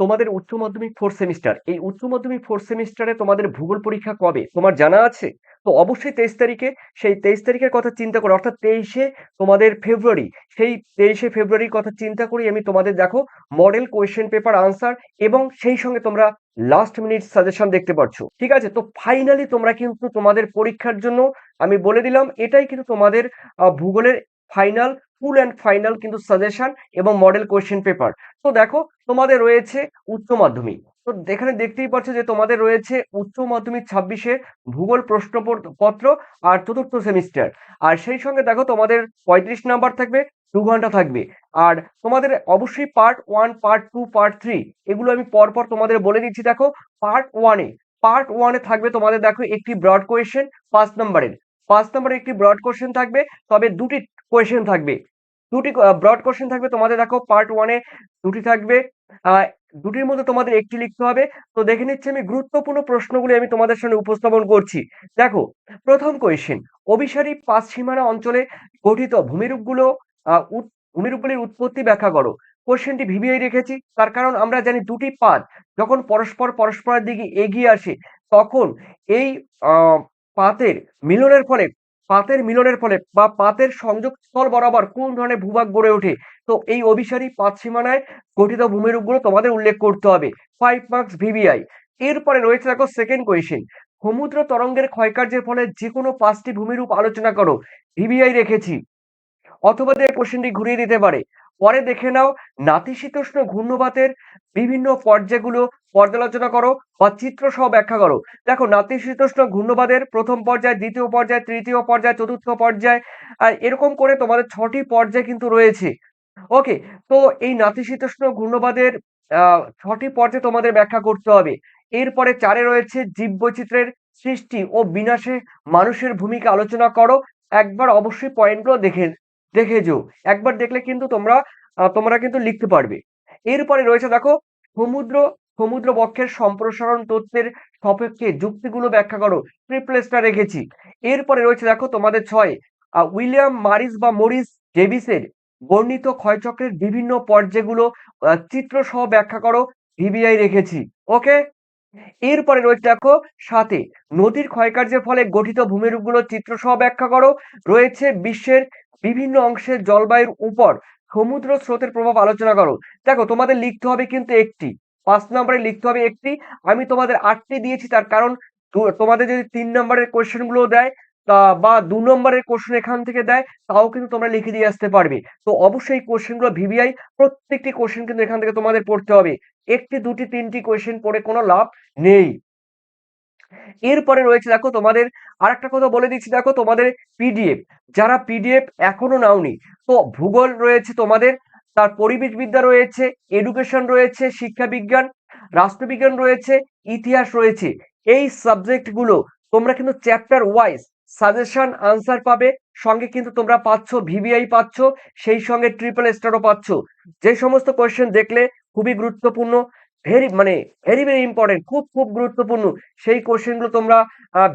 তোমাদের উচ্চ মাধ্যমিক 4th সেমিস্টার, এই উচ্চ মাধ্যমিক 4th সেমিস্টারে তোমাদের ভূগোল পরীক্ষা কবে তোমার জানা আছে? তো অবশ্যই 23 তারিখে। সেই 23 তারিখের কথা চিন্তা করে, অর্থাৎ 23শে তোমাদের ফেব্রুয়ারি, সেই 23শে ফেব্রুয়ারির কথা চিন্তা করি আমি তোমাদের দেখো মডেল কোয়েশ্চেন পেপার আনসার এবং সেই সঙ্গে তোমরা লাস্ট মিনিট সাজেশন দেখতে পাচ্ছ। ঠিক আছে, তো ফাইনালি তোমরা কিন্তু তোমাদের পরীক্ষার জন্য আমি বলে দিলাম এটাই কিন্তু তোমাদের ভূগোলের ফাইনাল, ফুল অ্যান্ড ফাইনাল কিন্তু সাজেশন এবং মডেল কোয়েশ্চেন পেপার। তো দেখো তোমাদের রয়েছে উচ্চ মাধ্যমিক, তো এখানে দেখতেই পাচ্ছ যে তোমাদের রয়েছে উচ্চ মাধ্যমিক 26-এর ভূগোল প্রশ্নপত্র আর চতুর্থ সেমিস্টার। আর সেই সঙ্গে দেখো তোমাদের 35 নাম্বার থাকবে, 2 ঘন্টা থাকবে। আর তোমাদের অবশ্যই পার্ট 1, পার্ট 2, পার্ট 3 এগুলো আমি পরপর তোমাদের বলে দিচ্ছি। দেখো পার্ট 1-এ থাকবে তোমাদের দেখো একটি ব্রড কোয়েশ্চেন 5 নম্বরের, 5 নম্বরের একটি ব্রড কোয়েশ্চেন থাকবে, তবে দুটি কোয়েশ্চেন থাকবে, দুটি ব্রড কোশ্চেন থাকবে তোমাদের। দেখো পার্ট 1-এ দুটি থাকবে, আহ, দুটির মধ্যে তোমাদের একটি লিখতে হবে। তো দেখে নিচ্ছি আমি গুরুত্বপূর্ণ প্রশ্নগুলি আমি তোমাদের সামনে উপস্থাপন করছি। দেখো প্রথম কোয়েশ্চেন, অভিসারী পাঁচ সীমানা অঞ্চলে গঠিত ভূমিরূপগুলো ভূমিরূপগুলির উৎপত্তি ব্যাখ্যা করো। কোশ্চেনটি ভিভিআই রেখেছি তার কারণ আমরা জানি দুটি পাত যখন পরস্পরের দিকে এগিয়ে আসে তখন এই আহ পাতের মিলনের ফলে বা পাতের সংযোগ স্থল বরাবর কোন ধরনের ভূভাগ গড়ে ওঠে। তো এই অভিসারী পাত সীমানায় গঠিত ভূমিরূপগুলো তোমাদের উল্লেখ করতে হবে। 5 মার্কস ভিভিআই। এরপরে রয়েছে দেখো সেকেন্ড কোয়েশ্চেন, সমুদ্র তরঙ্গের ক্ষয়কার্যের ফলে যে কোনো 5টি ভূমিরূপ আলোচনা করো। ভিভিআই রেখেছি, অথবা দিয়ে কোশ্চেনটি ঘুরিয়ে দিতে পারে। পরে দেখে নাও নাতিশীতোষ্ণ ঘূর্ণবাতের বিভিন্ন পর্যায়গুলো পর্যালোচনা করো বা চিত্র সহ ব্যাখ্যা করো। দেখো নাতিশীতোষ্ণ ঘূর্ণবাদের প্রথম পর্যায়, দ্বিতীয় পর্যায়, তৃতীয় পর্যায়, চতুর্থ পর্যায়, আর এরকম করে তোমাদের 6টি পর্যায় কিন্তু রয়েছে। ওকে, তো এই নাতিশীতোষ্ণ ঘূর্ণবাদের 6টি পর্যায়ে তোমাদের ব্যাখ্যা করতে হবে। এরপরে 4-এ রয়েছে জীববৈচিত্র্যের সৃষ্টি ও বিনাশে মানুষের ভূমিকা আলোচনা করো। একবার অবশ্যই পয়েন্টগুলো দেখে যেও, একবার দেখলে কিন্তু তোমরা কিন্তু লিখতে পারবে। এরপরে রয়েছে দেখো সমুদ্র সমুদ্রবক্ষের সম্প্রসারণ তত্ত্বের সপক্ষে যুক্তিগুলো ব্যাখ্যা করো। ট্রিপল স্টার রেখেছি। এরপরে রয়েছে দেখো তোমাদের 6, উইলিয়াম মরিস ডেভিসের বর্ণিত ক্ষয়চক্রের বিভিন্ন পর্যায়গুলো চিত্র সহ ব্যাখ্যা করো। ভিভিআই রেখেছি। ওকে, এরপরে রয়েছে দেখো 7-এ, নদীর ক্ষয়কার্যের ফলে গঠিত ভূমিরূপগুলো চিত্র সহ ব্যাখ্যা করো। রয়েছে বিশ্বের বিভিন্ন অংশের জলবায়ুর উপর সমুদ্র স্রোতের প্রভাব আলোচনা করো। দেখো তোমাদের লিখতে হবে কিন্তু একটি, 5 নম্বরে লিখতে হবে একটি। আমি তোমাদের 8টি দিয়েছি তার কারণ তোমাদের যদি 3 নম্বরের কোয়েশ্চেন গুলো দেয় বা 2 নম্বরের কোশ্চেন এখান থেকে দেয় তাও কিন্তু তোমরা লিখে দিয়ে আসতে পারবে। তো অবশ্যই কোশ্চেন গুলো ভিভিআই, প্রত্যেকটি কোশ্চেন কিন্তু এখান থেকে তোমাদের পড়তে হবে। একটি, দুটি, তিনটি কোশ্চেন পড়ে কোনো লাভ নেই। এরপরে রয়েছে দেখো তোমাদের আরেকটা কথা বলে দিচ্ছি, দেখো তোমাদের পিডিএফ, যারা পিডিএফ এখনো নাওনি, তো ভূগোল রয়েছে তোমাদের, তার পরিবেশবিদ্যা রয়েছে, এডুকেশন রয়েছে, শিক্ষা বিজ্ঞান, রাষ্ট্রবিজ্ঞান রয়েছে, ইতিহাস রয়েছে। এই সাবজেক্ট গুলো তোমরা কিন্তু চ্যাপ্টার ওয়াইজ সাজেশন আনসার পাবে, সঙ্গে কিন্তু তোমরা পাচ্ছ ভিভিআই পাচ্ছ, সেই সঙ্গে ট্রিপল স্টারও পাচ্ছ। যে সমস্ত কোয়েশ্চেন দেখলে খুবই গুরুত্বপূর্ণ, ভেরি ভেরি ইম্পর্টেন্ট, খুব খুব গুরুত্বপূর্ণ, সেই কোশ্চেন গুলো তোমরা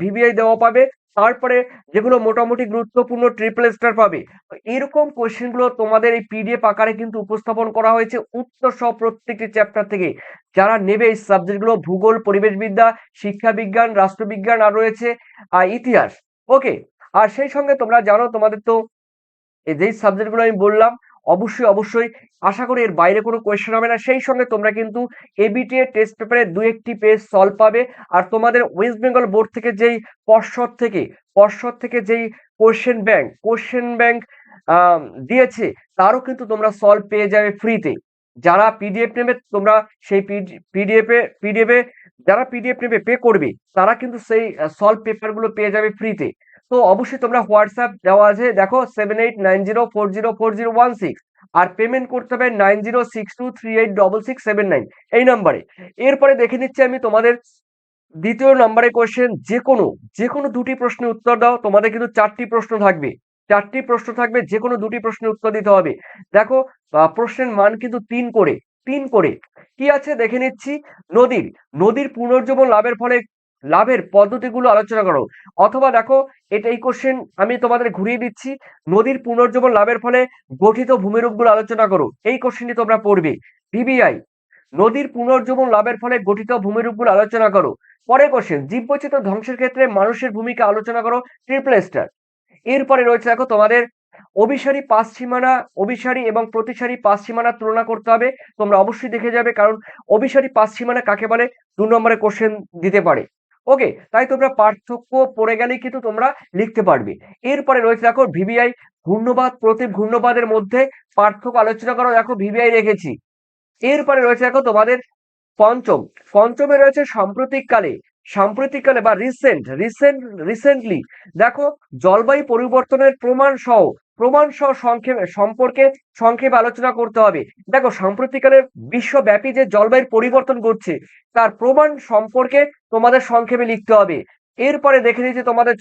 ভিভিআই দেওয়া পাবে। তারপরে যেগুলো মোটামুটি গুরুত্বপূর্ণ ট্রিপল স্টার পাবে। এরকম কোশ্চেন গুলো তোমাদের এই পিডিএফ আকারে কিন্তু উপস্থাপন করা হয়েছে উত্তর সহ প্রত্যেকটি চ্যাপ্টার থেকে। যারা নেবে এই সাবজেক্ট গুলো, ভূগোল, পরিবেশবিদ্যা, শিক্ষা বিজ্ঞান, রাষ্ট্রবিজ্ঞান আর রয়েছে ইতিহাস। ওকে, আর সেই সঙ্গে তোমরা জানো তোমাদের তো এই যেই সাবজেক্ট গুলো আমি বললাম অবশ্যই আশা করি এর বাইরে কোনো কোয়েশ্চেন হবে না। সেই সঙ্গে তোমরা কিন্তু এবিটিএ টেস্ট পেপারে 2-1টি পেজ সলভ পাবে। আর তোমাদের ওয়েস্ট বেঙ্গল বোর্ড থেকে যেই পর্ষদ থেকে যেই কোশ্চেন ব্যাংক দিয়েছে তারও কিন্তু তোমরা সলভ পেয়ে যাবে ফ্রিতে। যারা পিডিএফ নেবে তোমরা সেই পিডিএফে যারা পিডিএফ নেবে পে করবে তারা কিন্তু সেই সলভ পেপার গুলো পেয়ে যাবে ফ্রিতে। তো অবশ্যই তোমরা হোয়াটসঅ্যাপ দেওয়া আছে দেখো 7890404016, আর পেমেন্ট করতে হবে 9062386679 এই নাম্বারে। এরপরে দেখে নিচ্ছি আমি তোমাদের দ্বিতীয় নাম্বারে কোশ্চেন, যে কোনো দুটি প্রশ্নের উত্তর দাও। তোমাদের কিন্তু 4টি প্রশ্ন থাকবে, যে কোনো দুটি প্রশ্নের উত্তর দিতে হবে। দেখো প্রশ্নের মান কিন্তু 3 করে কি আছে দেখে নিচ্ছি। নদীর পুনর্জীবন লাভের পদ্ধতিগুলো আলোচনা করো। অথবা দেখো এই কোশ্চেন আমি তোমাদের ঘুরিয়ে দিচ্ছি, নদীর পুনর্জীবন লাভের ফলে গঠিত ভূমিরূপগুলো আলোচনা করো। এই কোশ্চেনটি তোমরা পড়বে। ভিভিআই, নদীর পুনর্জীবন লাভের ফলে গঠিত ভূমিরূপগুলো আলোচনা করো। পরের কোশ্চেন, জীববৈচিত্র্য ধ্বংসের ক্ষেত্রে মানুষের ভূমিকা আলোচনা করো। Triple star. এরপরে রয়েছে দেখো তোমাদের অভিসারী পাঁচ সীমানা, অভিসারী এবং প্রতিসারী পাঁচ সীমানার তুলনা করতে হবে। তোমরা অবশ্যই দেখে যাবে, কারণ অভিসারী পাঁচ সীমানা কাকে বলে 2 নম্বরে কোশ্চেন দিতে পারে। ওকে, তাই তোমরা পার্থক্য পড়ে গেলেই কিন্তু তোমরা লিখতে পারবে। এরপরে রয়েছে দেখো ভিভিআই, ঘূর্ণবাদ প্রতি ঘূর্ণবাদের মধ্যে পার্থক্য আলোচনা করো। দেখো ভিভিআই রেখেছি। এরপরে রয়েছে দেখো তোমাদের পঞ্চমে রয়েছে সাম্প্রতিককালে বা রিসেন্টলি। দেখো জলবায়ু পরিবর্তনের প্রমাণ সহ সংক্ষেপে আলোচনা করতে হবে। দেখো সাম্প্রতিককালে বিশ্বব্যাপী যে জলবায়ুর পরিবর্তন ঘটছে তার প্রমাণ সম্পর্কে তোমাদের সংক্ষেপে লিখতে হবে। এরপরে দেখে নিচ্ছি তোমাদের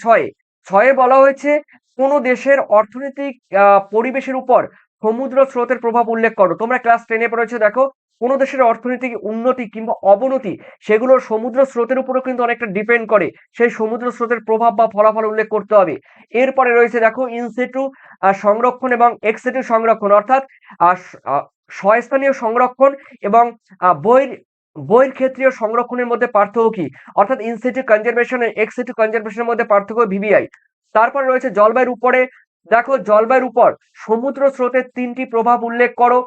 ছয়ে বলা হয়েছে কোন দেশের অর্থনৈতিক পরিবেশের উপর সমুদ্র স্রোতের প্রভাব উল্লেখ করো। তোমরা ক্লাস 10-এ পড়েছো। দেখো কোন দেশের অর্থনৈতিক উন্নতি কিংবা অবনতি সেগুলো সমুদ্র স্রোতের উপরও কিন্তু অনেকটা ডিপেন্ড করে। সেই সমুদ্র স্রোতের প্রভাব বা ফলাফল উল্লেখ করতে হবে। এরপরে রয়েছে দেখো ইনসিটু সংরক্ষণ এবং এক্সিটু সংরক্ষণ, অর্থাৎ স্বস্থানীয় সংরক্ষণ এবং বহির্ক্ষেত্রীয় সংরক্ষণের মধ্যে পার্থক্য কি, অর্থাৎ ইনসিটু কনজারভেশন এর এক্সিটু কনজারভেশনের মধ্যে পার্থক্য ভিভিআই। তারপরে রয়েছে জলবায়ুর উপরে। দেখো জলবায়ুর উপর সমুদ্র স্রোতের 3টি প্রভাব উল্লেখ করো।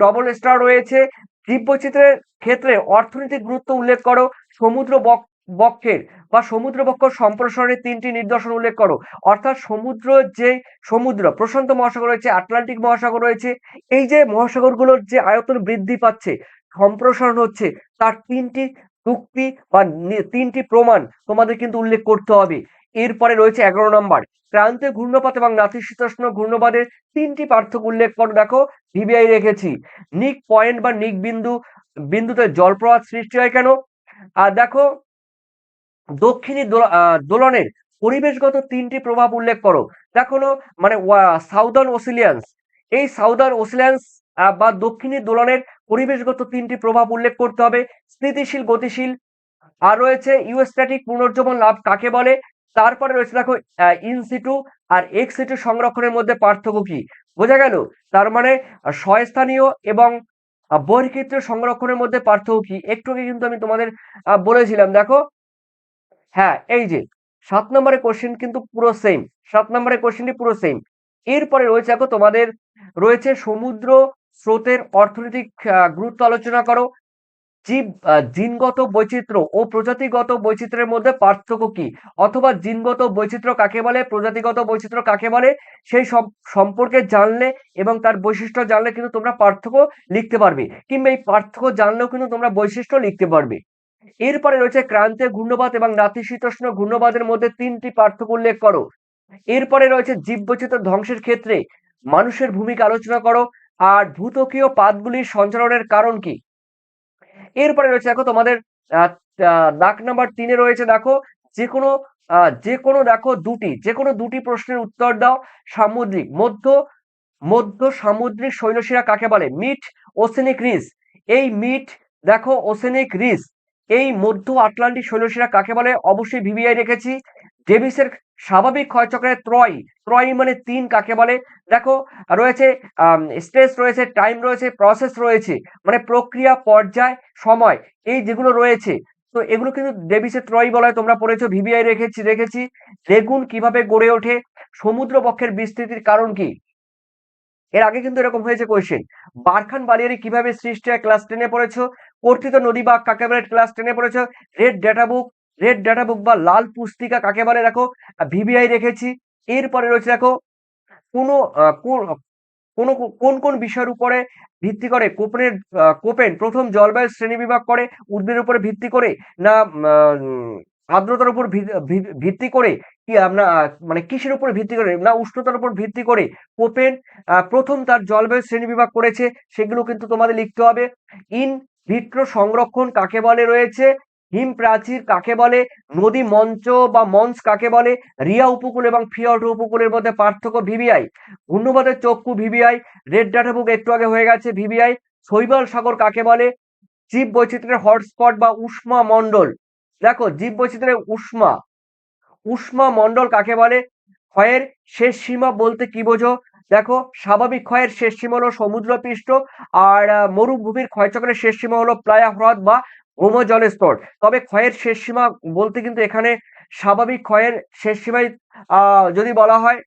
ডবল স্টার রয়েছে। জীববৈচিত্র্যের ক্ষেত্রে অর্থনৈতিক গুরুত্ব উল্লেখ করো। বক্ষের বা সমুদ্রবক্ষ সম্প্রসারণের 3টি নিদর্শন উল্লেখ করো। অর্থাৎ সমুদ্র প্রশান্ত মহাসাগর রয়েছে, আটলান্টিক মহাসাগর রয়েছে, এই যে মহাসাগরগুলোর যে আয়তন বৃদ্ধি পাচ্ছে, সম্প্রসারণ হচ্ছে, তার 3টি চুক্তি বা 3টি প্রমাণ তোমাদের কিন্তু উল্লেখ করতে হবে। এরপরে রয়েছে 11 নম্বর, ক্রান্তীয় ঘূর্ণপাত এবং নাতিশীতোষ্ণ ঘূর্ণবাদের 3টি পার্থক্য উল্লেখ করো। দেখো ভিভিআই রেখেছি। নিক পয়েন্ট বা নিক বিন্দুতে জলপ্রপাত সৃষ্টি হয় কেন? আর দেখো দক্ষিণী দোলনের পরিবেশগত 3টি প্রভাব উল্লেখ করো। দেখো মানে সাউদার্ন ওসিলিয়ান্স, এই সাউদার্ন ওসিলিয়ান্স বা দক্ষিণী দোলনের পরিবেশগত 3টি প্রভাব উল্লেখ করতে হবে। স্থিতিশীল, গতিশীল। আর রয়েছে ইউস্ট্যাটিক পুনর্জীবন লাভ কাকে বলে। তারপরে রয়েছে দেখো ইনসিটু আর এক্সিটু সংরক্ষণের মধ্যে পার্থক্য কি, বোঝা গেল? তার মানে স্বস্থানীয় এবং বহির্ক্ষেত্রীয় সংরক্ষণের মধ্যে পার্থক্য কি, একটু আগে কিন্তু আমি তোমাদের বলেছিলাম। দেখো হ্যাঁ, এই যে 7 নম্বরের কোশ্চেন কিন্তু পুরো সেম, 7 নম্বরের কোশ্চেনটি পুরো সেম। এরপরে রয়েছে দেখো তোমাদের রয়েছে সমুদ্র স্রোতের অর্থনৈতিক গুরুত্ব আলোচনা করো। জিনগত বৈচিত্র্য ও প্রজাতিগত বৈচিত্র্যের মধ্যে পার্থক্য কি, অথবা জিনগত বৈচিত্র্য কাকে বলে, প্রজাতিগত বৈচিত্র্য কাকে বলে, সেই সব সম্পর্কে জানলে এবং তার বৈশিষ্ট্য জানলে কিন্তু তোমরা পার্থক্য লিখতে পারবে, কিংবা এই পার্থক্য জানলেও কিন্তু তোমরা বৈশিষ্ট্য লিখতে পারবে। এরপরে রয়েছে ক্রান্তীয় ঘূর্ণবাদ এবং নাতিশীতোষ্ণ ঘূর্ণবাদের মধ্যে 3টি পার্থক্য উল্লেখ করো। এরপরে রয়েছে জীববৈচিত্র্য ধ্বংসের ক্ষেত্রে মানুষের ভূমিকা আলোচনা করো। আর ভূত্বকীয় পাতগুলির সঞ্চালনের কারণ কি। এরপরে রয়েছে দেখো তোমাদের দাগ নাম্বার 3-এ রয়েছে দেখো যে কোনো দেখো যে কোনো দুটি প্রশ্নের উত্তর দাও। মধ্য সামুদ্রিক শৈলশিরা কাকে বলে? Mid oceanic ridge. এই মিড দেখো ওসেনিক রিজ, এই মধ্য আটলান্টিক শৈলশিরা কাকে বলে? অবশ্যই ভিভিআই রেখেছি। ডেভিসের স্বাভাবিক ক্ষয়চক্রের ত্রয়ী মানে 3 কাকে বলে? দেখো রয়েছে স্টেজ রয়েছে, টাইম রয়েছে, প্রসেস রয়েছে, মানে প্রক্রিয়া, পর্যায়, সময়, এই যেগুলো রয়েছে। তো এগুলো কিন্তু ডেভিসের ত্রয়ী বলা হয়, তোমরা পড়েছো, ভিভিআই রেখেছি। লেগুন কিভাবে গড়ে ওঠে? সমুদ্র বক্ষের বিস্তৃতির কারণ কি? এর আগে কিন্তু এরকম হয়েছে কোয়েশ্চেন। বারখান বালিয়ারি কিভাবে সৃষ্টি হয়? ক্লাস 10-এ পড়েছো। কর্তিত নদী বাঁক কাকে বলে? ক্লাস 10-এ পড়েছো। রেড ডাটা বুক বা লাল পুস্তিকা কাকে বলে? দেখো ভিভিআই রেখেছি। এরপরে রয়েছে দেখো কোনো কোন কোন কোন বিষয়ের উপরে ভিত্তি করে কোপেন প্রথম জলবায়ু শ্রেণীবিভাগ করে? উদ্ভিদের উপরে ভিত্তি করে, না আর্দ্রতার উপর ভিত্তি করে, কি আমরা মানে কিসের উপর ভিত্তি করে, না উষ্ণতার উপর ভিত্তি করে কোপেন প্রথম তার জলবায়ু শ্রেণীবিভাগ করেছে? সেগুলো কিন্তু তোমাদের লিখতে হবে। ইন ভিট্রো সংরক্ষণ কাকে বলে রয়েছে। হিম প্রাচীর কাকে বলে? নদী মঞ্চ বা মঞ্চ কাকে বলে? রিয়া উপকূল এবং ফিয়র্ড উপকূলের মধ্যে পার্থক্য ভিভিআই। ঘূর্ণবাদের চক্ষু ভিভিআই। রেড ডাটা বুক একটু আগে হয়ে গেছে ভিভিআই। শৈবাল সাগর কাকে বলে? জীব বৈচিত্র্যের হটস্পট বা উষ্মা মণ্ডল। দেখো জীব বৈচিত্র্যের উষ্মা মণ্ডল কাকে বলে? ক্ষয়ের শেষ সীমা বলতে কি বোঝো? দেখো স্বাভাবিক ক্ষয়ের শেষ সীমা হলো সমুদ্রপৃষ্ঠ, আর মরুভূমির ক্ষয়চক্রের শেষ সীমা হলো প্লায়া হ্রদ বা ভূমজলের স্তর। তবে ক্ষয়ের শেষ সীমা বলতে কিন্তু এখানে স্বাভাবিক ক্ষয়ের শেষ সীমায় যদি বলা হয়,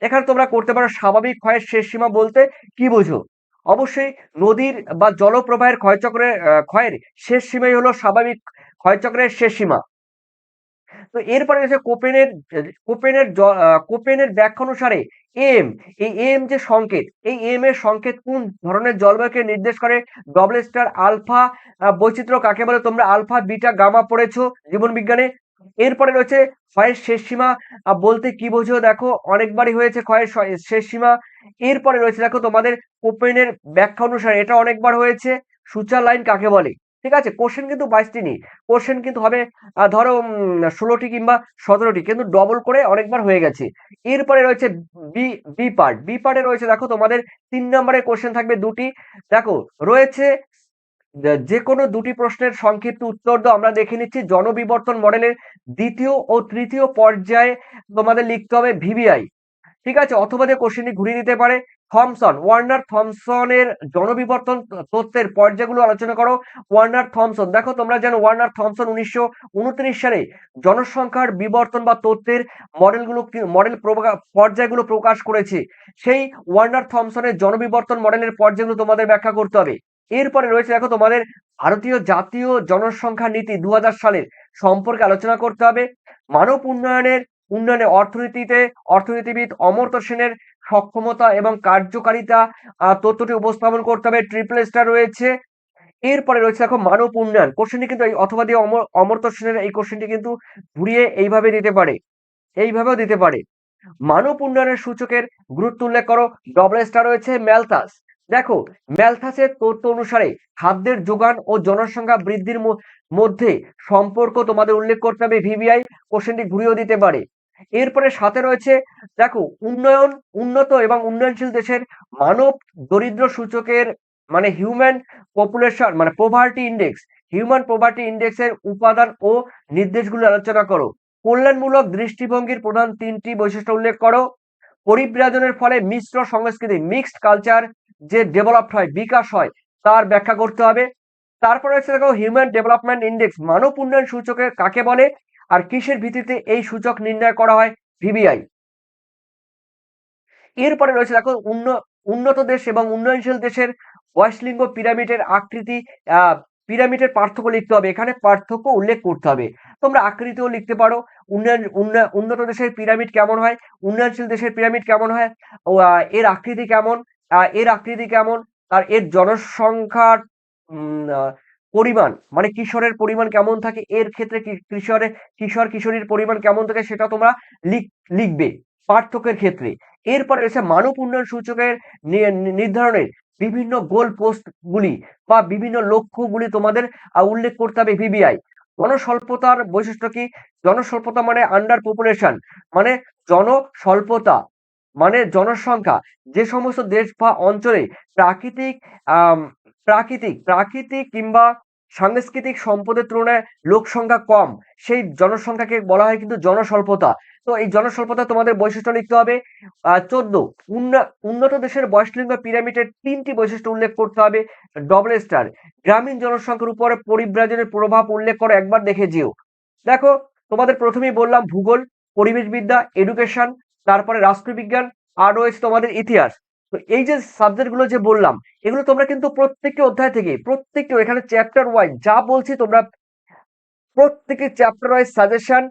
এখানে তোমরা করতে পারো স্বাভাবিক ক্ষয়ের শেষ সীমা বলতে কি বোঝো। অবশ্যই নদীর বা জলপ্রবাহের ক্ষয়চক্রের ক্ষয়ের শেষ সীমাই হলো স্বাভাবিক ক্ষয়চক্রের শেষ সীমা। তো এরপরে রয়েছে কোপেনের ব্যাখ্যা অনুসারে এম, এই এম যে সংকেত, এই এম এর সংকেত কোন ধরনের জলবায়ুকে নির্দেশ করে? ডবল স্টার আলফা বৈচিত্র্য কাকে বলে? তোমরা আলফা বিটা গামা পড়েছো জীবন বিজ্ঞানে। এরপরে রয়েছে ক্ষয়ের শেষ সীমা বলতে কি বোঝো? দেখো অনেকবারই হয়েছে ক্ষয়ের শেষ সীমা। এরপরে রয়েছে দেখো তোমাদের কোপেনের ব্যাখ্যা অনুসারে, এটা অনেকবার হয়েছে, সূচার লাইন কাকে বলে? ঠিক আছে, কোশ্চেন কিন্তু 22টি নেই, কোশ্চেন কিন্তু হবে ধরো 16টি কিংবা 17টি, কিন্তু ডবল করে অনেকবার হয়ে গেছে। এরপরে রয়েছে বি বি পার্ট, বি পার্টে রয়েছে দেখো তোমাদের 3 নম্বরের কোশ্চেন থাকবে দুটি। দেখো রয়েছে যে কোনো দুটি প্রশ্নের সংক্ষিপ্ত উত্তর দাও। আমরা দেখে নিচ্ছি জনবিবর্তন মডেলের দ্বিতীয় ও তৃতীয় পর্যায়ে তোমাদের লিখতে হবে ভিভিআই। ঠিক আছে, অথবা যে কোশ্চেনটি ঘুরিয়ে দিতে পারে ওয়ার্নার থমসনের জনবিবর্তন তত্ত্বের পর্যায়গুলো আলোচনা করো। ওয়ার্নার থমসন, দেখো তোমরা জানো ওয়ার্নার থমসন 1929 সালে জনসংখ্যার বিবর্তন বা তত্ত্বের মডেল পর্যায়গুলো প্রকাশ করেছে। সেই ওয়ার্নার থমসনের জনবিবর্তন মডেলের পর্যায়গুলো তোমাদের ব্যাখ্যা করতে হবে। এরপরে রয়েছে দেখো তোমাদের ভারতীয় জাতীয় জনসংখ্যা নীতি 2000 সালের সম্পর্কে আলোচনা করতে হবে। মানব উন্নয়নে অর্থনীতিবিদ অমর্ত্য সেনের সক্ষমতা এবং কার্যকারিতা তথ্যটি উপস্থাপন করতে হবে। ট্রিপল স্টার রয়েছে। এরপরে রয়েছে দেখো মানব উন্নয়ন, কোশ্চেনটি কিন্তু এই অথবা দিয়ে অমর্ত্য সেনের এই কোশ্চেনটি কিন্তু ঘুরিয়ে এইভাবে দিতে পারে, এইভাবেও দিতে পারে। মানব উন্নয়নের সূচকের গুরুত্ব উল্লেখ করো। ডবল স্টার রয়েছে ম্যালথাস। দেখো ম্যালথাসের তথ্য অনুসারে খাদ্যের যোগান ও জনসংখ্যা বৃদ্ধির মধ্যে সম্পর্ক তোমাদের উল্লেখ করতে হবে ভিভিআই, কোশ্চেনটি ঘুরিয়েও দিতে পারে। এরপরে সাথে রয়েছে দেখো উন্নত এবং উন্নয়নশীল দেশের মানব দরিদ্র সূচকের মানে হিউম্যান পভার্টি ইন্ডেক্সের উপাদান ও নির্দেশগুলো আলোচনা করো। কল্যাণমূলক দৃষ্টিভঙ্গির প্রধান 3টি বৈশিষ্ট্য উল্লেখ করো। পরিব্রাজনের ফলে মিশ্র সংস্কৃতি মিক্সড কালচার যে ডেভেলপ হয়, বিকাশ হয়, তার ব্যাখ্যা করতে হবে। তারপরে হচ্ছে দেখো হিউম্যান ডেভেলপমেন্ট ইন্ডেক্স মানব উন্নয়ন সূচকে কাকে বলে আর কিসের ভিত্তিতে এই সূচক নির্ণয় করা হয়? ভিভিআই। এরপরে রয়েছে দেখো উন্নত দেশ এবং উন্নয়নশীল দেশের বয়সলিঙ্গ পিরামিডের আকৃতি, পিরামিডের পার্থক্য লিখতে হবে, এখানে পার্থক্য উল্লেখ করতে হবে। তোমরা আকৃতিও লিখতে পারো, উন্নত দেশের পিরামিড কেমন হয়, উন্নয়নশীল দেশের পিরামিড কেমন হয়, এর আকৃতি কেমন, আর এর জনসংখ্যার পরিমাণ মানে কিশোরের পরিমাণ কেমন থাকে, এর ক্ষেত্রে কিশোর কিশোরীর পরিমাণ কেমন থাকে সেটা তোমরা লিখবে পার্থক্যের ক্ষেত্রে। এরপরে রয়েছে মানব উন্নয়ন সূচকের নির্ধারণের বিভিন্ন গোল পোস্ট গুলি বা বিভিন্ন লক্ষ্যগুলি তোমাদের উল্লেখ করতে হবে ভিভিআই। জনস্বল্পতার বৈশিষ্ট্য কি? জনস্বল্পতা মানে আন্ডার পপুলেশন, মানে জনস্বল্পতা মানে জনসংখ্যা যে সমস্ত দেশ বা অঞ্চলে প্রাকৃতিক প্রাকৃতিক কিংবা সাংস্কৃতিক সম্পদের তুলনায় লোক সংখ্যা কম, সেই জনসংখ্যাকে বলা হয় কিন্তু জনস্বল্পতা। তো এই জনস্বল্পতা তোমাদের বৈশিষ্ট্য লিখতে হবে। 14 উন্নত দেশের বয়সলিঙ্গ পিরামিডের 3টি বৈশিষ্ট্য উল্লেখ করতে হবে। ডবল স্টার গ্রামীণ জনসংখ্যার উপরে পরিব্রাজনের প্রভাব উল্লেখ করে একবার দেখে যেও। দেখো তোমাদের প্রথমেই বললাম ভূগোল, পরিবেশবিদ্যা, এডুকেশন, তারপরে রাষ্ট্রবিজ্ঞান, আর রয়েছে তোমাদের ইতিহাস। তো এই যে সাবজেক্ট গুলো যে বললাম, এগুলো তোমরা কিন্তু প্রত্যেকটি অধ্যায় থেকে প্রত্যেকটি এখানে চ্যাপ্টার ওয়াইজ যা বলছি তোমরা প্রত্যেকটি চ্যাপ্টার ওয়াইজ সাজেশন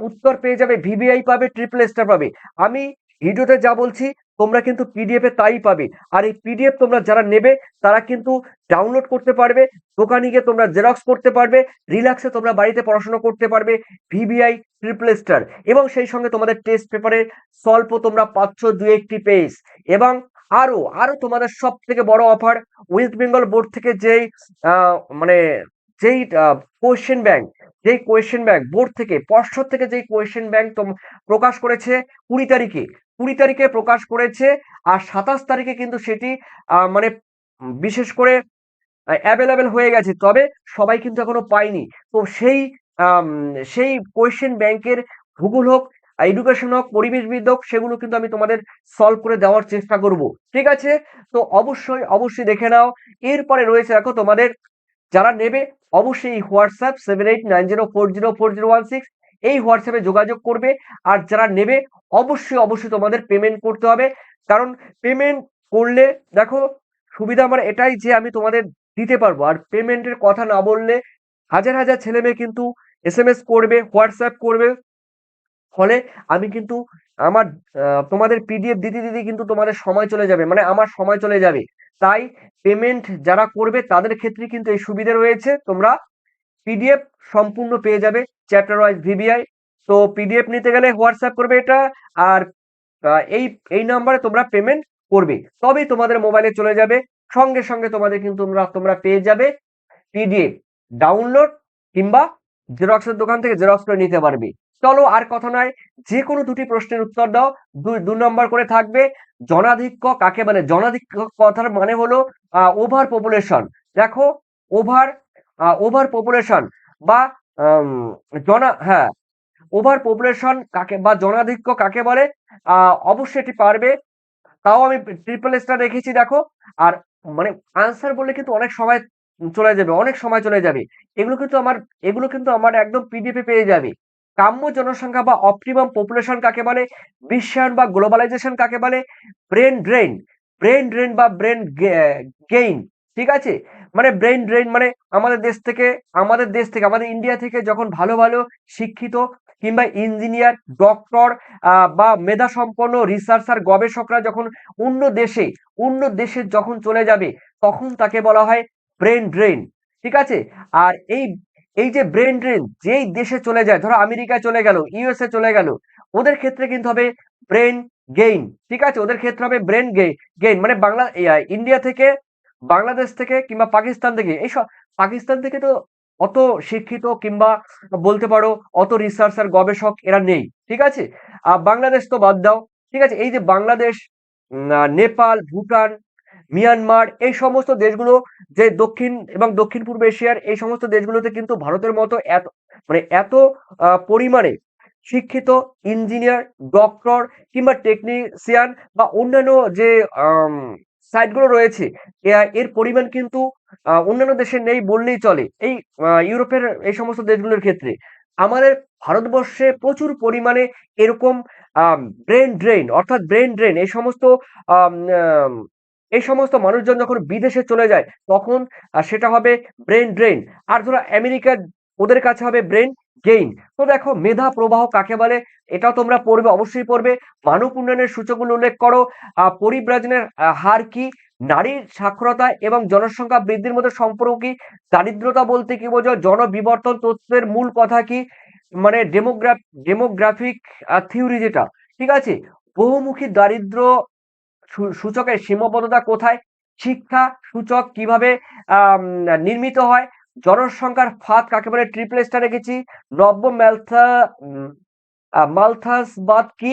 উত্তর পেয়ে যাবে, ভিভিআই পাবে, ট্রিপল স্টার পাবে। আমি ভিডিওতে যা বলছি তোমরা কিন্তু পিডিএফ এ তাই পাবে। আর এই পিডিএফ তোমরা যারা নেবে তারা কিন্তু ডাউনলোড করতে পারবে, দোকানে গিয়ে তোমরা জেরক্স করতে পারবে, রিল্যাক্সে তোমরা বাড়িতে পড়াশোনা করতে পারবে ভিভিআই ট্রিপল স্টার। এবং সেই সঙ্গে তোমাদের টেস্ট পেপারে সলভ তোমরা পাচ্ছ 2-1টি পেজ। এবং আরো তোমাদের সব থেকে বড় অফার, ওয়েস্ট বেঙ্গল বোর্ড থেকে যেই মানে যেই কোয়েশ্চেন ব্যাংক বোর্ড থেকে পর্ষদ থেকে যেই কোয়েশ্চেন ব্যাংক প্রকাশ করেছে 20 তারিখে প্রকাশ করেছে, আর 27 তারিখে কিন্তু সেটি মানে বিশেষ করে অ্যাভেলেবেল হয়ে গেছে, তবে সবাই কিন্তু এখনো পায়নি। তো সেই কোয়েশ্চেন ব্যাংকের ভূগোল হোক এডুকেশন হোক, পরিবেশবিদ হোক, সেগুলো কিন্তু আমি তোমাদের সলভ করে দেওয়ার চেষ্টা করব। ঠিক আছে, তো অবশ্যই অবশ্যই দেখে নাও। এরপরে রয়েছে দেখো তোমাদের যারা নেবে অবশ্যই এই হোয়াটসঅ্যাপ 7890404016 এই হোয়াটসঅ্যাপে যোগাযোগ করবে। আর যারা নেবে অবশ্যই অবশ্যই তোমাদের পেমেন্ট করতে হবে, কারণ পেমেন্ট করলে দেখো সুবিধা আমার এটাই যে আমি তোমাদের দিতে পারবো। আর পেমেন্টের কথা না বললে হাজার হাজার ছেলে মেয়ে কিন্তু এসএমএস করবে, হোয়াটসঅ্যাপ করবে, ফলে আমি কিন্তু আমার তোমাদের পিডিএফ দিতে দিতে কিন্তু তোমাদের সময় চলে যাবে, মানে আমার সময় চলে যাবে। তাই পেমেন্ট যারা করবে তাদের ক্ষেত্রে কিন্তু এই সুবিধা রয়েছে, তোমরা পিডিএফ সম্পূর্ণ পেয়ে যাবে চ্যাপ্টার ওয়াইজ ভিভিআই। তো পিডিএফ নিতে গেলে হোয়াটসঅ্যাপ করবে এটা, আর এই এই নাম্বারে তোমরা পেমেন্ট করবে, তবেই তোমাদের মোবাইলে চলে যাবে। সঙ্গে সঙ্গে তোমাদের কিন্তু তোমরা পেয়ে যাবে পিডিএফ ডাউনলোড, কিংবা জেরক্সের দোকান থেকে জেরক্স করে নিতে পারবে। চলো আর কথা নয়, যে কোনো দুটি প্রশ্নের উত্তর দাও। দু নম্বর করে থাকবে জনাধিক্য কাকে বলে। জনাধিক্য কথার মানে হলো ওভার পপুলেশন। দেখো ওভার ওভার পপুলেশন বা হ্যাঁ, ওভার পপুলেশন কাকে বা জনাধিক্য কাকে বলে, অবশ্যই এটি পারবে। তাও আমি ট্রিপল স্টার রেখেছি দেখো। আর মানে আনসার বললে কিন্তু অনেক সময় চলে যাবে, অনেক সময় চলে যাবে। এগুলো কিন্তু আমার একদম পিডিএফ এ পেয়ে যাবে। কাম্য জনসংখ্যা বা অপটিমাম পপুলেশন কাকে বলে, বিশ্বায়ন বা গ্লোবালাইজেশন কাকে বলে, ব্রেন ড্রেন, ব্রেন ড্রেন বা ব্রেন গেইন। ঠিক আছে, মানে ব্রেন ড্রেন মানে আমাদের দেশ থেকে আমাদের ইন্ডিয়া থেকে যখন ভালো ভালো শিক্ষিত কিংবা ইঞ্জিনিয়ার, ডক্টর বা মেধা সম্পন্ন রিসার্চার, গবেষকরা যখন অন্য দেশে যখন চলে যাবে, তখন তাকে বলা হয় ব্রেন ড্রেন। ঠিক আছে, আর এই যে ব্রেন ড্রেন যেই দেশে চলে যায়, ধরো আমেরিকায় চলে গেল, ইউএসএ চলে গেল, ওদের ক্ষেত্রে কিন্তু হবে ব্রেন গেইন। ঠিক আছে, ওদের ক্ষেত্রে হবে ব্রেন গেইন, মানে ইন্ডিয়া থেকে, বাংলাদেশ থেকে কিংবা পাকিস্তান থেকে, এইসব পাকিস্তান থেকে তো অত শিক্ষিত কিংবা বলতে পারো অত রিসার্চার গবেষক এরা নেই। ঠিক আছে, বাংলাদেশ তো বাদ দাও। ঠিক আছে, এই যে বাংলাদেশ, নেপাল, ভুটান, মিয়ানমার, এই সমস্ত দেশগুলো, যে দক্ষিণ পূর্ব এশিয়ার এই সমস্ত দেশগুলোতে কিন্তু ভারতের মতো এত পরিমাণে শিক্ষিত ইঞ্জিনিয়ার, ডক্টর কিংবা টেকনিশিয়ান বা অন্যান্য যে সাইটগুলো রয়েছে, এর পরিমাণ কিন্তু অন্যান্য দেশে নেই বললেই চলে। এই ইউরোপের এই সমস্ত দেশগুলোর ক্ষেত্রে আমাদের ভারতবর্ষে প্রচুর পরিমাণে এরকম ব্রেন ড্রেন, অর্থাৎ ব্রেন ড্রেন, আম, আম, এই সমস্ত মানুষজন যখন বিদেশে চলে যায়, তখন সেটা হবে ব্রেন ড্রেন। আর ধরো আমেরিকা, ওদের কাছে হবে ব্রেন গেইন। তো দেখো মেধা প্রবাহ কাকে বলে, এটাও তোমরা পড়বে, অবশ্যই পড়বে। মানব উন্নয়নের সূচকগুলো উল্লেখ করো। পরিব্রাজনের হার কি, নারীর সাক্ষরতা এবং জনসংখ্যা বৃদ্ধির মধ্যে সম্পর্ক কি, দারিদ্রতা বলতে কি বোঝো, জনবিবর্তন তত্ত্বের মূল কথা কি, মানে ডেমোগ্রাফিক থিওরি যেটা। ঠিক আছে, বহুমুখী দারিদ্র সূচকের সীমাবদ্ধতা কোথায়, শিক্ষা সূচক কিভাবে নির্মিত হয়, জনসংখ্যার ফাঁদ কাকে বলে, ট্রিপল স্টার রেখেছি। নব্য মালথাসবাদ কি,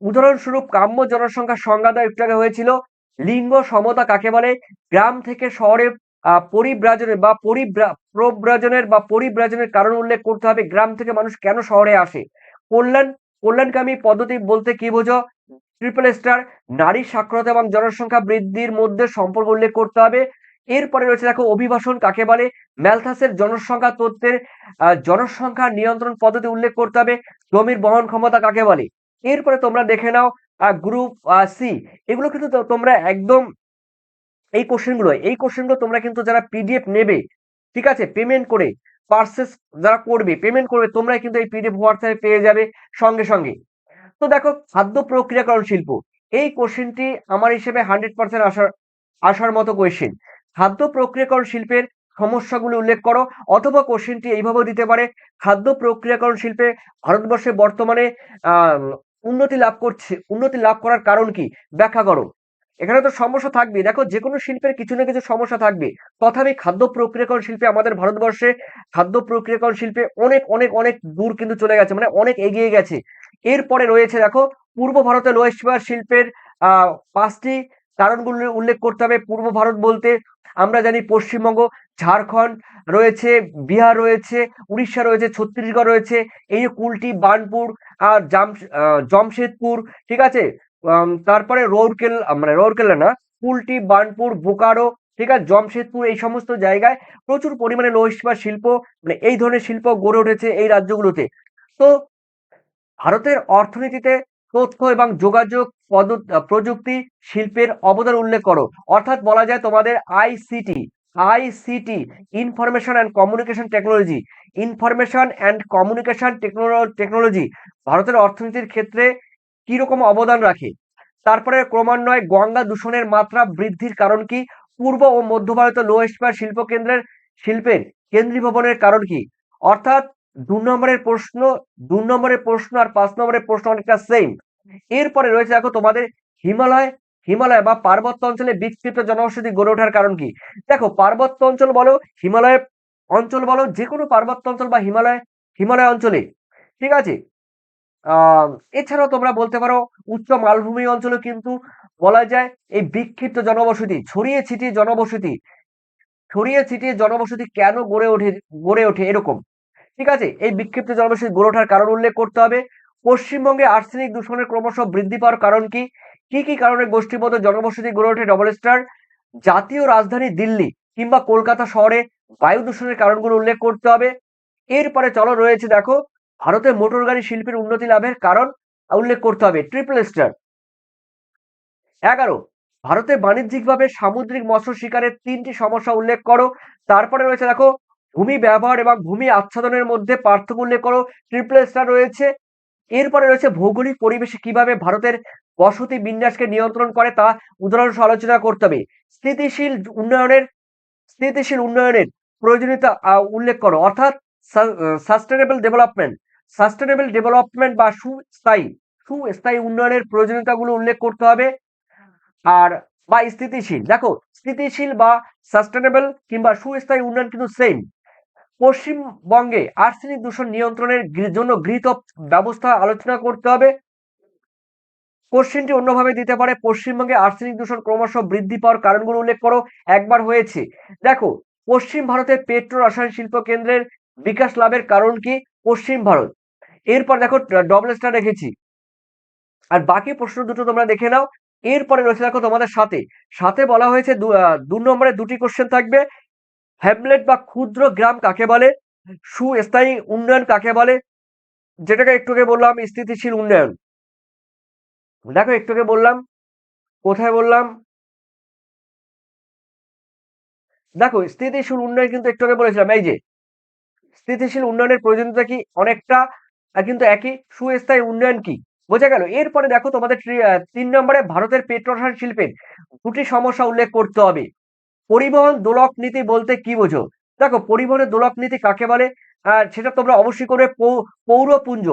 উদাহরণস্বরূপ কাম্য জনসংখ্যার সংজ্ঞা দেওয়া একটু আগে হয়েছিল। লিঙ্গ সমতা কাকে বলে, গ্রাম থেকে শহরে পরিব্রাজনের কারণ উল্লেখ করতে হবে, গ্রাম থেকে মানুষ কেন শহরে আসে। কল্যাণকামী পদ্ধতি বলতে কি বোঝো, ট্রিপল স্টার। নারী সাক্ষরতা এবং জনসংখ্যা বৃদ্ধির মধ্যে সম্পর্ক উল্লেখ করতে হবে। এরপরে রয়েছে দেখো অভিবাসন কাকে বলে, ম্যালথাসের জনসংখ্যা তত্ত্বের জনসংখ্যা নিয়ন্ত্রণ পদ্ধতি উল্লেখ করতে হবে। জমির বহন ক্ষমতা কাকে বলে। এরপরে তোমরা দেখে নাও গ্রুপ সি। এগুলো কিন্তু তোমরা একদম এই কোশ্চেনগুলো তোমরা কিন্তু যারা পিডিএফ নেবে, ঠিক আছে, পেমেন্ট করে পারচেস যারা করবে, পেমেন্ট করবে, তোমরা কিন্তু এই পিডিএফ হোয়াটসঅ্যাপে পেয়ে যাবে সঙ্গে সঙ্গে। তো দেখো খাদ্য প্রক্রিয়াকরণ শিল্প, এই কোশ্চেনটি আমার হিসেবে 100% আসার মতো কোশ্চেন। খাদ্য প্রক্রিয়াকরণ শিল্পের সমস্যাগুলো উল্লেখ করো, অথবা কোশ্চেনটি এইভাবেও দিতে পারে, খাদ্য প্রক্রিয়াকরণ শিল্পে ভারতবর্ষে বর্তমানে উন্নতি লাভ করার কারণ কি, ব্যাখ্যা করো। এখানে তো সমস্যা থাকবে, দেখো যে কোনো শিল্পের কিছু না কিছু সমস্যা থাকবে। তথাপি খাদ্য প্রক্রিয়াকরণ শিল্পে আমাদের ভারতবর্ষে খাদ্য প্রক্রিয়াকরণ শিল্পে অনেক অনেক অনেক দূর কিন্তু চলে গেছে, মানে অনেক এগিয়ে গেছে। এরপরে রয়েছে দেখো পূর্ব ভারতে লোহ ইস্পাত শিল্পের 5টি কারণগুলো উল্লেখ করতে হবে। পূর্ব ভারত বলতে আমরা জানি পশ্চিমবঙ্গ, ঝাড়খণ্ড রয়েছে, বিহার রয়েছে, উড়িষ্যা রয়েছে, ছত্তিশগড় রয়েছে, এই যে কুলটি, বার্নপুর, জামশেদপুর, ঠিক আছে, তারপরে মানে রৌরকেল্লা না, কুলটি, বার্নপুর, বোকারো, ঠিক আছে, জামশেদপুর, এই সমস্ত জায়গায় প্রচুর পরিমাণে লৌহ ইস্পাত শিল্প, মানে এই ধরনের শিল্প গড়ে উঠেছে এই রাজ্যগুলোতে। তো ভারতের অর্থনীতিতে তথ্য এবং যোগাযোগ প্রযুক্তি শিল্পের অবদান উল্লেখ করো। অর্থাৎ বলা যায় তোমাদের ICT, ICT, information and communication technology, information and communication technology ভারতের অর্থনীতির ক্ষেত্রে কি রকম অবদান রাখে। তারপরে ক্রমান্বয়ে গঙ্গা দূষণের মাত্রা বৃদ্ধির কারণ কি? পূর্ব ও মধ্য ভারতের লৌহ ইস্পাত শিল্পের কেন্দ্রীভবনের কারণ কি? অর্থাৎ 2 নম্বরের প্রশ্ন আর 5 নম্বরের প্রশ্ন অনেকটা সেম। এরপরে রয়েছে দেখো তোমাদের হিমালয়, হিমালয় বা পার্বত্য অঞ্চলে বিক্ষিপ্ত জনবসতি গড়ে ওঠার কারণ কি? দেখো পার্বত্য অঞ্চল বলো, হিমালয় অঞ্চল বলো, যে কোনো পার্বত্য অঞ্চল বা হিমালয় অঞ্চলে, ঠিক আছে, আহ এছাড়াও তোমরা বলতে পারো উচ্চ মালভূমি অঞ্চলে কিন্তু বলা যায় এই বিক্ষিপ্ত জনবসতি, ছড়িয়ে ছিটিয়ে জনবসতি কেন গড়ে ওঠে এরকম, ঠিক আছে, এই বিক্ষিপ্ত জনবসতি গড়ে ওঠার কারণ উল্লেখ করতে হবে। পশ্চিমবঙ্গে আর্সেনিক দূষণের ক্রমশ বৃদ্ধি পাওয়ার কারণ কি? কি কি কারণে গোষ্ঠীবদ্ধ জনবসতি গড়ে ওঠে? Double star. জাতীয় রাজধানী দিল্লি কিংবা কলকাতা শহরে বায়ু দূষণের কারণগুলো উল্লেখ করতে হবে। এরপরে চলো রয়েছে দেখো ভারতের মোটর গাড়ি শিল্পের উন্নতি লাভের কারণ উল্লেখ করতে হবে, ট্রিপল স্টার। 11, ভারতে বাণিজ্যিকভাবে সামুদ্রিক মৎস্য শিকারের 3টি সমস্যা উল্লেখ করো। তারপরে রয়েছে দেখো ভূমি ব্যবহার এবং ভূমি আচ্ছাদনের মধ্যে পার্থক্য উল্লেখ করো, ট্রিপল স্টার রয়েছে। এরপরে রয়েছে ভৌগোলিক পরিবেশে কিভাবে ভারতের বসতি বিন্যাসকে নিয়ন্ত্রণ করে তা উদাহরণ সহ আলোচনা করতে হবে। স্থিতিশীল উন্নয়নের স্থিতিশীল উন্নয়নের প্রয়োজনীয়তা উল্লেখ করো, অর্থাৎ সাস্টেনেবল ডেভেলপমেন্ট বা সুস্থায়ী উন্নয়নের প্রয়োজনীয়তাগুলো উল্লেখ করতে হবে। আর বা স্থিতিশীল, দেখো স্থিতিশীল বা সাস্টেনেবল কিংবা সুস্থায়ী উন্নয়ন কিন্তু সেম। পশ্চিমবঙ্গে আর্সেনিক দূষণ নিয়ন্ত্রণের জন্য গৃহীত ব্যবস্থা আলোচনা করতে হবে। কোশ্চেনটি অন্যভাবে দিতে পারে, পশ্চিমবঙ্গে আর্সেনিক দূষণ ক্রমশ বৃদ্ধি পাওয়ার কারণগুলো উল্লেখ করো। একবার হয়েছে। দেখো পশ্চিম ভারতের পেট্রো রসায়ন শিল্প কেন্দ্রের বিকাশ লাভের কারণ কি? পশ্চিম ভারত। এরপর দেখো ডবল স্টার রেখেছি, আর বাকি প্রশ্ন দুটো তোমরা দেখে নাও। এরপরে রয়েছে দেখো তোমাদের সাথে বলা হয়েছে 2 নম্বরে 2টি কোশ্চেন থাকবে। হ্যামলেট বা ক্ষুদ্র গ্রাম কাকে বলে? সুস্থায়ী উন্নয়ন কাকে বলে? যেটাকে একটু আগে বললাম স্থিতিশীল উন্নয়ন। দেখো একটু আগে বললাম, কোথায় বললাম, দেখো স্থিতিশীল উন্নয়ন কিন্তু একটু আগে বলেছিলাম, এই যে স্থিতিশীল উন্নয়নের প্রয়োজনীয়তা কি অনেকটা কিন্তু একই। সুস্থায়ী উন্নয়ন কি? বোঝা গেল। এরপরে দেখো তোমাদের 3 নম্বরে ভারতের পেট্রোরসায়ন শিল্পের 2টি সমস্যা উল্লেখ করতে হবে। পরিবহন দোলক নীতি বলতে কি বোঝো? দেখো পরিবহনের দোলক নীতি কাকে বলে? সেটা তোমরা অবশ্যই করবে। পৌরপুঞ্জ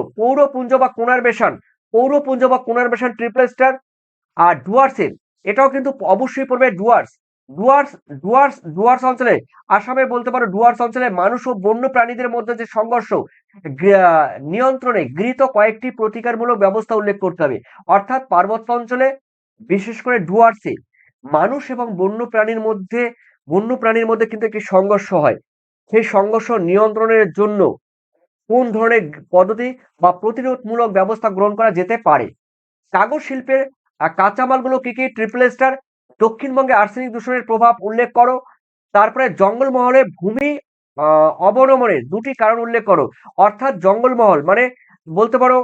বা পুনর্বেশন ট্রিপল স্টার। আর ডুয়ার্সের, এটাও কিন্তু অবশ্যই পড়বে ডুয়ার্স। ডুয়ার্স ডুয়ার্স অঞ্চলে, আসামে বলতে পারো ডুয়ার্স অঞ্চলে মানুষ ও বন্য প্রাণীদের মধ্যে যে সংঘর্ষ নিয়ন্ত্রণে গৃহীত কয়েকটি প্রতিকারমূলক ব্যবস্থা উল্লেখ করতে হবে। অর্থাৎ পার্বত্য অঞ্চলে বিশেষ করে ডুয়ার্সে মানুষ এবং বন্য প্রাণীর মধ্যে কিন্তু একটি সংঘর্ষ হয়। সেই সংঘর্ষ নিয়ন্ত্রণের জন্য কোন ধরনের পদ্ধতি বা প্রতিরোধমূলক ব্যবস্থা গ্রহণ করা যেতে পারে? কাগজ শিল্পের কাঁচামালগুলো কি কি? Triple star. দক্ষিণবঙ্গে আর্সেনিক দূষণের প্রভাব উল্লেখ করো। তারপরে জঙ্গলমহলে ভূমি অবনমনের 2টি কারণ উল্লেখ করো। অর্থাৎ জঙ্গলমহল মানে বলতে পারো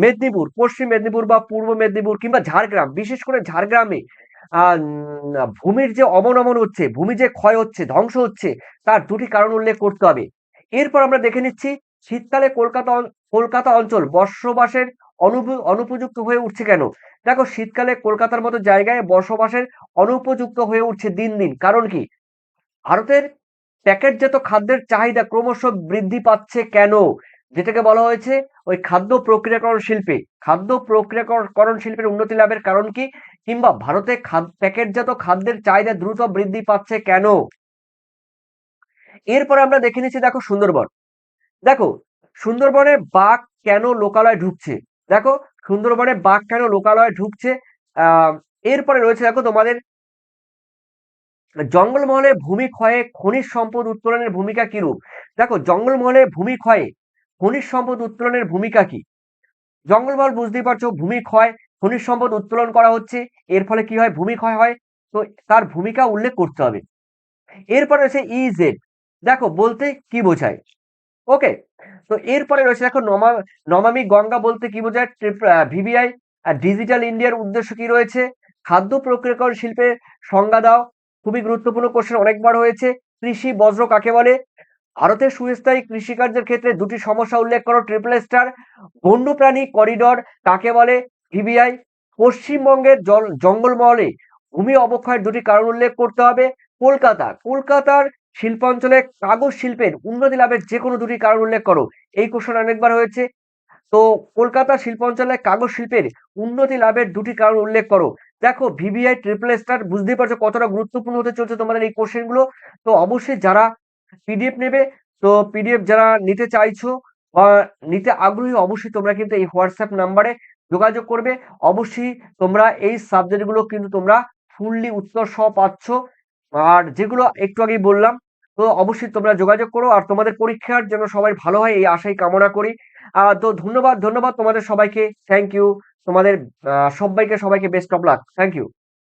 মেদিনীপুর, পশ্চিম মেদিনীপুর বা পূর্ব মেদিনীপুর কিংবা ঝাড়গ্রাম, বিশেষ করে ঝাড়গ্রামে ভূমির যে অবনমন হচ্ছে, ভূমি যে ক্ষয় হচ্ছে, ধ্বংস হচ্ছে, তার 2টি কারণ উল্লেখ করতে হবে। এরপর আমরা দেখে নিচ্ছি শীতকালে কলকাতা অঞ্চল বসবাসের অনুপযুক্ত হয়ে উঠছে কেন? দেখো শীতকালে কলকাতার মতো জায়গায় বসবাসের অনুপযুক্ত হয়ে উঠছে দিন দিন। কারণ কি? ভারতের প্যাকেটজাত খাদ্যের চাহিদা ক্রমশ বৃদ্ধি পাচ্ছে কেন? যেটাকে বলা হয়েছে ওই খাদ্য প্রক্রিয়াকরণ শিল্পের উন্নতি লাভের কারণ কি? কিংবা ভারতে প্যাকেটজাত খাদ্যের চাহিদা দ্রুত বৃদ্ধি পাচ্ছে কেন? এরপরে আমরা দেখে নিচ্ছি দেখো সুন্দরবন। দেখো সুন্দরবনে বাঘ কেন লোকালয়ে ঢুকছে? দেখো সুন্দরবনে বাঘ কেন লোকালয়ে ঢুকছে? আহ এরপরে রয়েছে দেখো তোমাদের জঙ্গলমহলে ভূমি ক্ষয়ে খনিজ সম্পদ উত্তোলনের ভূমিকা কিরূপ? দেখো, জঙ্গলমহলে ভূমি ক্ষয়ে খনিজ সম্পদ উত্তোলনের ভূমিকা কি? জঙ্গলমহল বুঝতেই পারছো, ভূমি ক্ষয়, খনিজ সম্পদ উত্তোলন করা হচ্ছে, এর ফলে কি হয়? ভূমি ক্ষয় হয়। তো তার ভূমিকা উল্লেখ করতে হবে। এরপরে রয়েছে ইজেড। দেখো, বলতে কি বোঝায়? ওকে, তো এরপরে রয়েছে দেখো, নমামি গঙ্গা বলতে কি বোঝায়? ভিভিআই ডিজিটাল ইন্ডিয়ার উদ্দেশ্য কি রয়েছে? খাদ্য প্রক্রিয়াকরণ শিল্পের সংজ্ঞা দাও। খুবই গুরুত্বপূর্ণ কোশ্চেন, অনেকবার হয়েছে। কৃষি বজ্র কাকে বলে? ভারতের সুস্থায়ী কৃষিকার্যের ক্ষেত্রে দুটি সমস্যা উল্লেখ করো, ট্রিপল স্টার। বন্যপ্রাণী করিডর কাকে বলে? ভিভিআই। পশ্চিমবঙ্গের জঙ্গলমহলে ভূমি অবক্ষয়ের দুটি কারণ উল্লেখ করতে হবে। কলকাতার শিল্পাঞ্চলে কাগজ শিল্পের উন্নতি লাভের যে কোনো দুটি কারণ উল্লেখ করো। এই কোশ্চেন অনেকবার হয়েছে। তো কলকাতা শিল্পাঞ্চলে কাগজ শিল্পের উন্নতি লাভের দুটি কারণ উল্লেখ করো। দেখো, ভিভিআই ট্রিপল স্টার, বুঝতেই পারছো কতটা গুরুত্বপূর্ণ হতে চলছে তোমাদের এই কোশ্চেন গুলো। তো অবশ্যই যারা পিডিএফ নেবে, তো পিডিএফ যারা নিতে চাইছো বা নিতে আগ্রহী, অবশ্যই তোমরা কিন্তু এই হোয়াটসঅ্যাপ নাম্বারে যোগাযোগ করবে। অবশ্যই তোমরা এই সাবজেক্টগুলো কিন্তু তোমরা ফুললি উত্তর সহ পাচ্ছ। আর যেগুলো একটু আগেই বললাম, তো অবশ্যই তোমরা যোগাযোগ করো। আর তোমাদের পরীক্ষার যেন সবাই ভালো হয়, এই আশাই কামনা করি। তো ধন্যবাদ তোমাদের সবাইকে। Thank you. তোমাদের সবাইকে best of luck. Thank you.